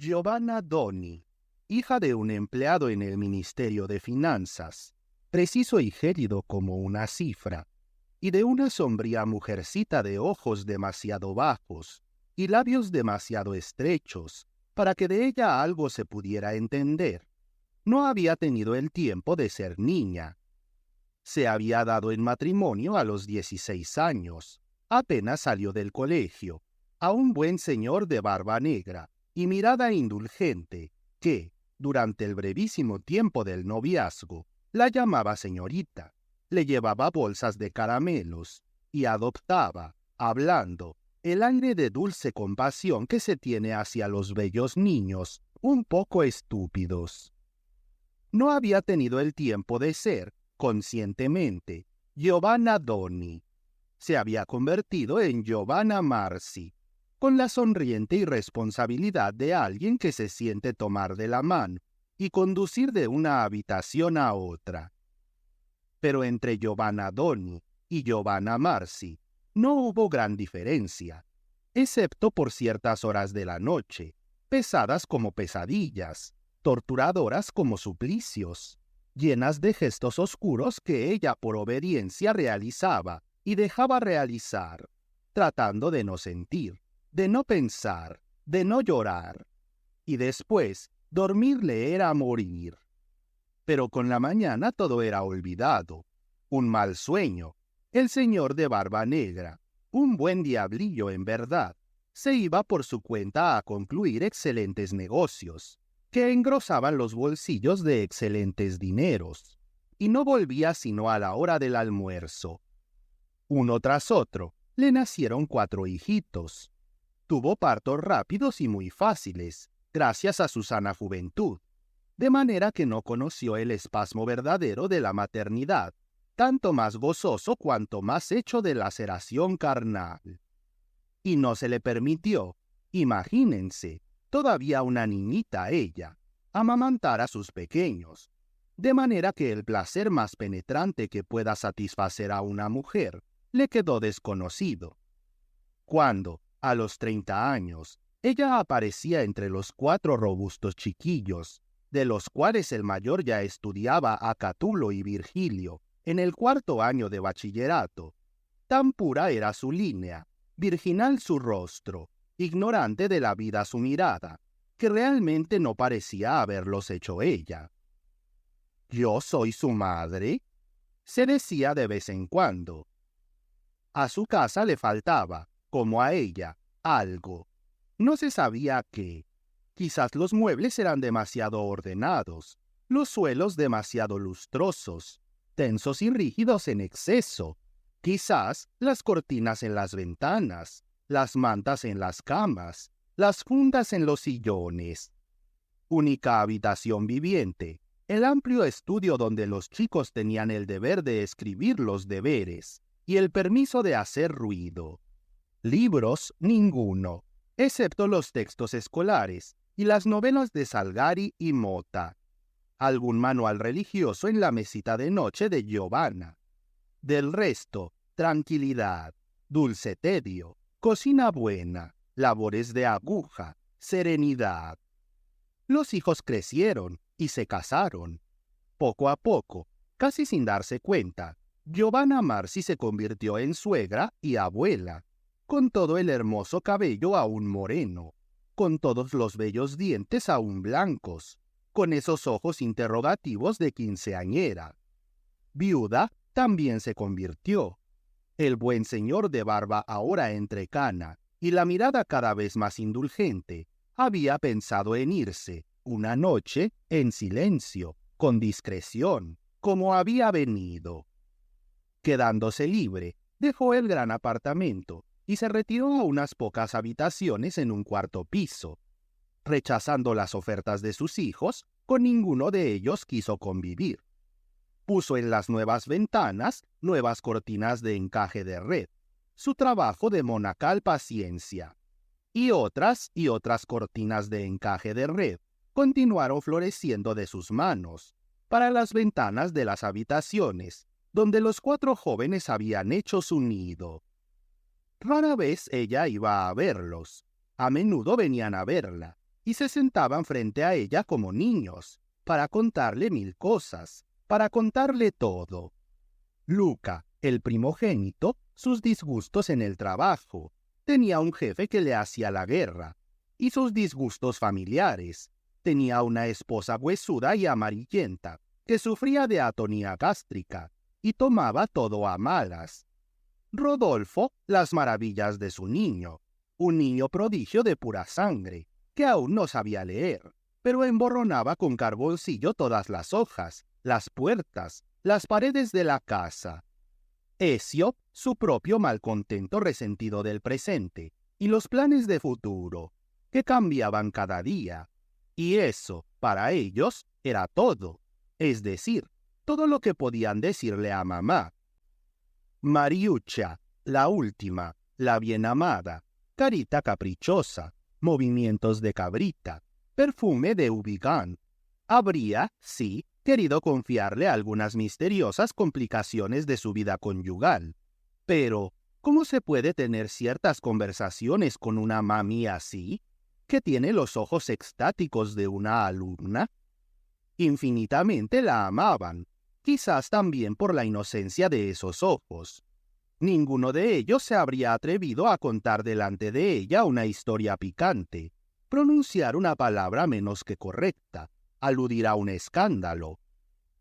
Giovanna Doni, hija de un empleado en el Ministerio de Finanzas, preciso y gélido como una cifra, y de una sombría mujercita de ojos demasiado bajos y labios demasiado estrechos para que de ella algo se pudiera entender. No había tenido el tiempo de ser niña. Se había dado en matrimonio a los 16 años. Apenas salió del colegio, a un buen señor de barba negra y mirada indulgente que, durante el brevísimo tiempo del noviazgo, la llamaba señorita, le llevaba bolsas de caramelos y adoptaba, hablando, el aire de dulce compasión que se tiene hacia los bellos niños un poco estúpidos. No había tenido el tiempo de ser, conscientemente, Giovanna Doni. Se había convertido en Giovanna Marsi, con la sonriente irresponsabilidad de alguien que se siente tomar de la mano y conducir de una habitación a otra. Pero entre Giovanna Doni y Giovanna Marsi no hubo gran diferencia, excepto por ciertas horas de la noche, pesadas como pesadillas, torturadoras como suplicios, llenas de gestos oscuros que ella por obediencia realizaba y dejaba realizar, tratando de no sentir, de no pensar, de no llorar. Y después, dormirle era morir. Pero con la mañana todo era olvidado. Un mal sueño, el señor de barba negra, un buen diablillo en verdad, se iba por su cuenta a concluir excelentes negocios, que engrosaban los bolsillos de excelentes dineros, y no volvía sino a la hora del almuerzo. Uno tras otro, le nacieron 4 hijitos. Tuvo partos rápidos y muy fáciles, gracias a su sana juventud, de manera que no conoció el espasmo verdadero de la maternidad, tanto más gozoso cuanto más hecho de laceración carnal. Y no se le permitió, imagínense, todavía una niñita ella, amamantar a sus pequeños, de manera que el placer más penetrante que pueda satisfacer a una mujer le quedó desconocido. Cuando, a los 30 años, ella aparecía entre los 4 robustos chiquillos, de los cuales el mayor ya estudiaba a Catulo y Virgilio en el 4º año de bachillerato, tan pura era su línea, virginal su rostro, ignorante de la vida su mirada, que realmente no parecía haberlos hecho ella. «¿Yo soy su madre?», se decía de vez en cuando. A su casa le faltaba, como a ella, algo. No se sabía qué. Quizás los muebles eran demasiado ordenados, los suelos demasiado lustrosos, tensos y rígidos en exceso. Quizás las cortinas en las ventanas, las mantas en las camas, las fundas en los sillones. Única habitación viviente, el amplio estudio donde los chicos tenían el deber de escribir los deberes y el permiso de hacer ruido. Libros ninguno, excepto los textos escolares y las novelas de Salgari y Motta. Algún manual religioso en la mesita de noche de Giovanna. Del resto, tranquilidad, dulce tedio, cocina buena, labores de aguja, serenidad. Los hijos crecieron y se casaron. Poco a poco, casi sin darse cuenta, Giovanna Marsi se convirtió en suegra y abuela, con todo el hermoso cabello aún moreno, con todos los bellos dientes aún blancos, con esos ojos interrogativos de quinceañera. Viuda también se convirtió. El buen señor de barba ahora entrecana y la mirada cada vez más indulgente había pensado en irse, una noche, en silencio, con discreción, como había venido. Quedándose libre, dejó el gran apartamento y se retiró a unas pocas habitaciones en un 4º piso. Rechazando las ofertas de sus hijos, con ninguno de ellos quiso convivir. Puso en las nuevas ventanas nuevas cortinas de encaje de red, su trabajo de monacal paciencia, y otras cortinas de encaje de red continuaron floreciendo de sus manos, para las ventanas de las habitaciones, donde los 4 jóvenes habían hecho su nido. Rara vez ella iba a verlos, a menudo venían a verla, y se sentaban frente a ella como niños, para contarle 1000 cosas, para contarle todo. Luca, el primogénito, sus disgustos en el trabajo. Tenía un jefe que le hacía la guerra. Y sus disgustos familiares. Tenía una esposa huesuda y amarillenta, que sufría de atonía gástrica, y tomaba todo a malas. Rodolfo, las maravillas de su niño, un niño prodigio de pura sangre, que aún no sabía leer, pero emborronaba con carboncillo todas las hojas, las puertas, las paredes de la casa. Ezio, su propio malcontento resentido del presente, y los planes de futuro, que cambiaban cada día. Y eso, para ellos, era todo, es decir, todo lo que podían decirle a mamá. Mariuccia, la última, la bien amada, carita caprichosa, movimientos de cabrita, perfume de Ubigán. Habría, sí, querido confiarle algunas misteriosas complicaciones de su vida conyugal. Pero, ¿cómo se puede tener ciertas conversaciones con una mami así, que tiene los ojos extáticos de una alumna? Infinitamente la amaban, quizás también por la inocencia de esos ojos. Ninguno de ellos se habría atrevido a contar delante de ella una historia picante, pronunciar una palabra menos que correcta, aludir a un escándalo.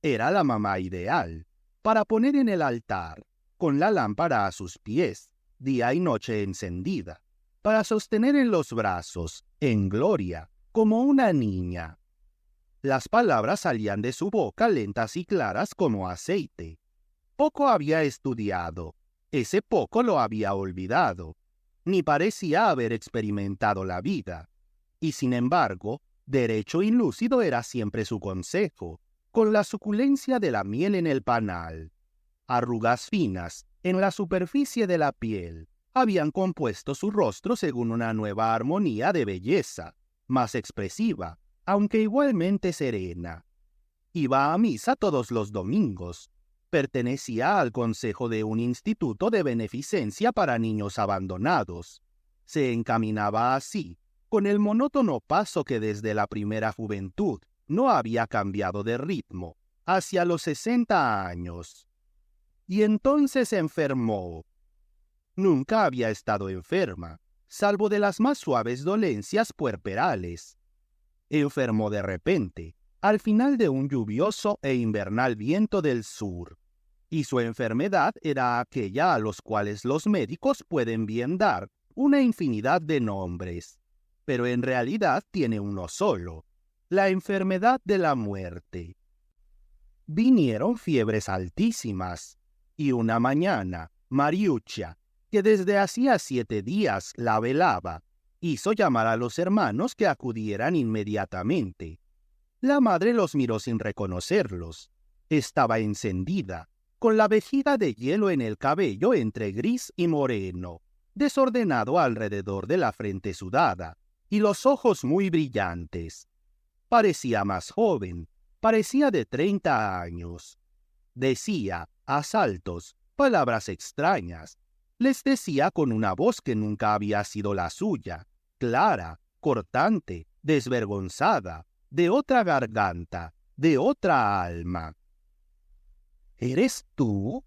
Era la mamá ideal, para poner en el altar, con la lámpara a sus pies, día y noche encendida, para sostener en los brazos, en gloria, como una niña. Las palabras salían de su boca lentas y claras como aceite. Poco había estudiado, ese poco lo había olvidado, ni parecía haber experimentado la vida. Y sin embargo, derecho y lúcido era siempre su consejo, con la suculencia de la miel en el panal. Arrugas finas en la superficie de la piel habían compuesto su rostro según una nueva armonía de belleza, más expresiva, aunque igualmente serena. Iba a misa todos los domingos. Pertenecía al consejo de un instituto de beneficencia para niños abandonados. Se encaminaba así, con el monótono paso que desde la primera juventud no había cambiado de ritmo, hacia los 60 años. Y entonces enfermó. Nunca había estado enferma, salvo de las más suaves dolencias puerperales. Enfermó de repente, al final de un lluvioso e invernal viento del sur. Y su enfermedad era aquella a los cuales los médicos pueden bien dar una infinidad de nombres, pero en realidad tiene uno solo: la enfermedad de la muerte. Vinieron fiebres altísimas, y una mañana, Mariuccia, que desde hacía 7 días la velaba, hizo llamar a los hermanos que acudieran inmediatamente. La madre los miró sin reconocerlos. Estaba encendida, con la vejiga de hielo en el cabello entre gris y moreno, desordenado alrededor de la frente sudada, y los ojos muy brillantes. Parecía más joven, parecía de 30 años. Decía, a saltos, palabras extrañas. Les decía con una voz que nunca había sido la suya, clara, cortante, desvergonzada, de otra garganta, de otra alma. ¿Eres tú?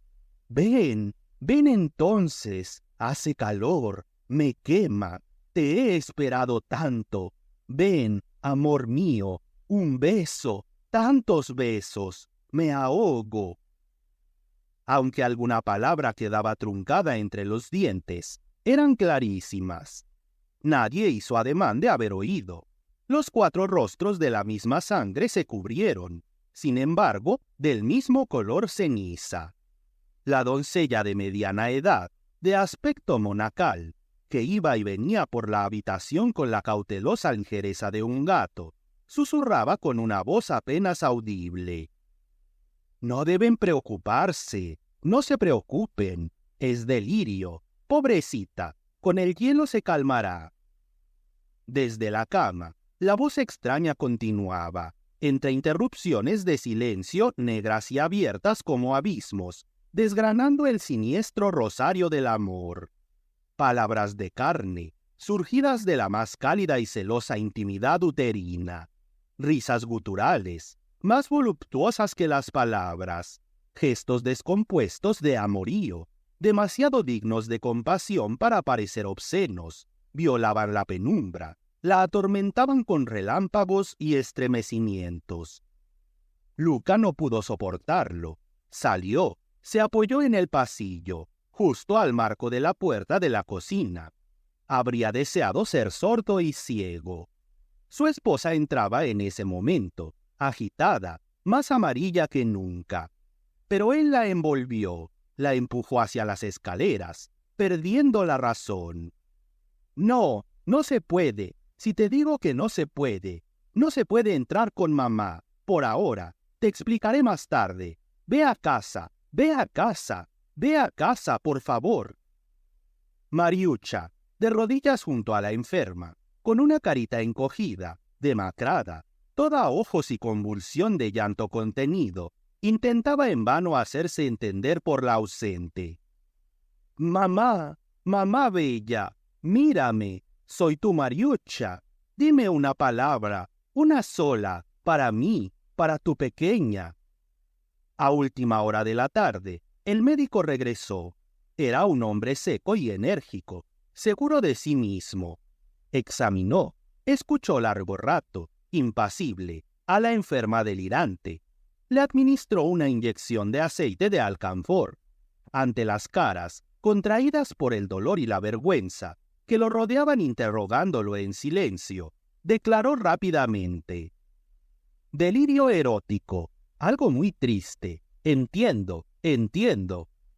Ven, ven entonces, hace calor, me quema, te he esperado tanto. Ven, amor mío, un beso, tantos besos, me ahogo. Aunque alguna palabra quedaba truncada entre los dientes, eran clarísimas. Nadie hizo ademán de haber oído. Los 4 rostros de la misma sangre se cubrieron, sin embargo, del mismo color ceniza. La doncella de mediana edad, de aspecto monacal, que iba y venía por la habitación con la cautelosa ligereza de un gato, susurraba con una voz apenas audible: «No deben preocuparse, no se preocupen, es delirio, pobrecita, con el hielo se calmará». Desde la cama, la voz extraña continuaba, entre interrupciones de silencio negras y abiertas como abismos, desgranando el siniestro rosario del amor. Palabras de carne, surgidas de la más cálida y celosa intimidad uterina, risas guturales, más voluptuosas que las palabras, gestos descompuestos de amorío, demasiado dignos de compasión para parecer obscenos, violaban la penumbra, la atormentaban con relámpagos y estremecimientos. Luca no pudo soportarlo. Salió, se apoyó en el pasillo, justo al marco de la puerta de la cocina. Habría deseado ser sordo y ciego. Su esposa entraba en ese momento, agitada, más amarilla que nunca. Pero él la envolvió, la empujó hacia las escaleras, perdiendo la razón. No, no se puede. Si te digo que no se puede entrar con mamá, por ahora. Te explicaré más tarde. Ve a casa, ve a casa, ve a casa, por favor. Mariucha, de rodillas junto a la enferma, con una carita encogida, demacrada, toda ojos y convulsión de llanto contenido, intentaba en vano hacerse entender por la ausente. Mamá, mamá bella, mírame, soy tu Mariucha. Dime una palabra, una sola, para mí, para tu pequeña. A última hora de la tarde, el médico regresó. Era un hombre seco y enérgico, seguro de sí mismo. Examinó, escuchó largo rato, impasible, a la enferma delirante. Le administró una inyección de aceite de alcanfor. Ante las caras, contraídas por el dolor y la vergüenza, que lo rodeaban interrogándolo en silencio, declaró rápidamente: delirio erótico, algo muy triste. Entiendo.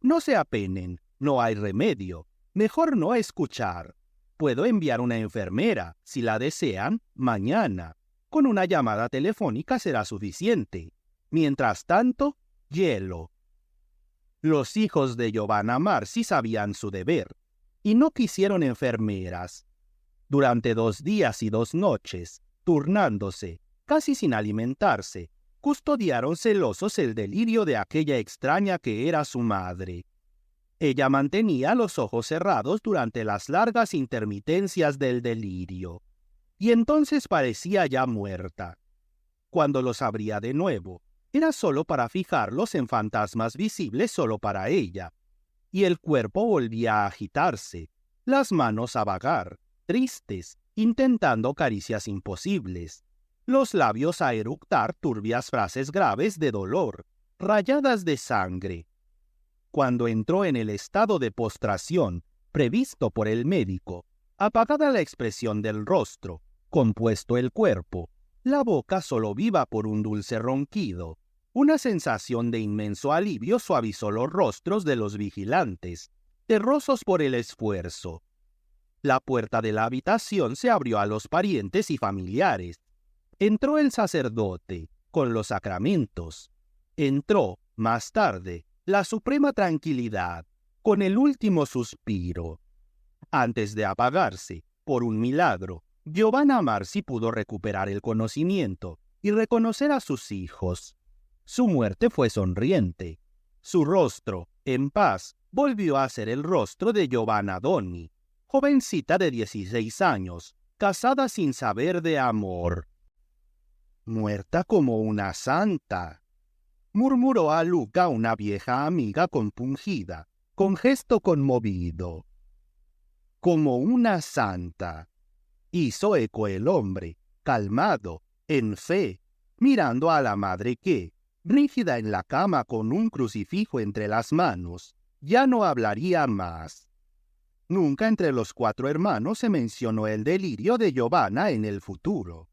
No se apenen, no hay remedio. Mejor no escuchar. Puedo enviar una enfermera, si la desean, mañana. Con una llamada telefónica será suficiente. Mientras tanto, hielo. Los hijos de Giovanna Marsi sabían su deber, y no quisieron enfermeras. Durante 2 días y 2 noches, turnándose, casi sin alimentarse, custodiaron celosos el delirio de aquella extraña que era su madre. Ella mantenía los ojos cerrados durante las largas intermitencias del delirio, y entonces parecía ya muerta. Cuando los abría de nuevo, era solo para fijarlos en fantasmas visibles solo para ella, y el cuerpo volvía a agitarse, las manos a vagar, tristes, intentando caricias imposibles, los labios a eructar turbias frases graves de dolor, rayadas de sangre. Cuando entró en el estado de postración previsto por el médico, apagada la expresión del rostro, compuesto el cuerpo, la boca solo viva por un dulce ronquido, una sensación de inmenso alivio suavizó los rostros de los vigilantes, terrosos por el esfuerzo. La puerta de la habitación se abrió a los parientes y familiares. Entró el sacerdote, con los sacramentos. Entró, más tarde, la suprema tranquilidad, con el último suspiro. Antes de apagarse, por un milagro, Giovanna Marsi pudo recuperar el conocimiento y reconocer a sus hijos. Su muerte fue sonriente. Su rostro, en paz, volvió a ser el rostro de Giovanna Donni, jovencita de 16 años, casada sin saber de amor. «Muerta como una santa», murmuró a Luca una vieja amiga compungida, con gesto conmovido. «Como una santa», hizo eco el hombre, calmado, en fe, mirando a la madre que, rígida en la cama con un crucifijo entre las manos, ya no hablaría más. Nunca entre los 4 hermanos se mencionó el delirio de Giovanna en el futuro.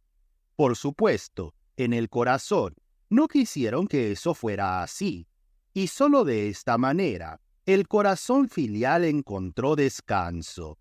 Por supuesto, en el corazón, no quisieron que eso fuera así, y solo de esta manera, el corazón filial encontró descanso.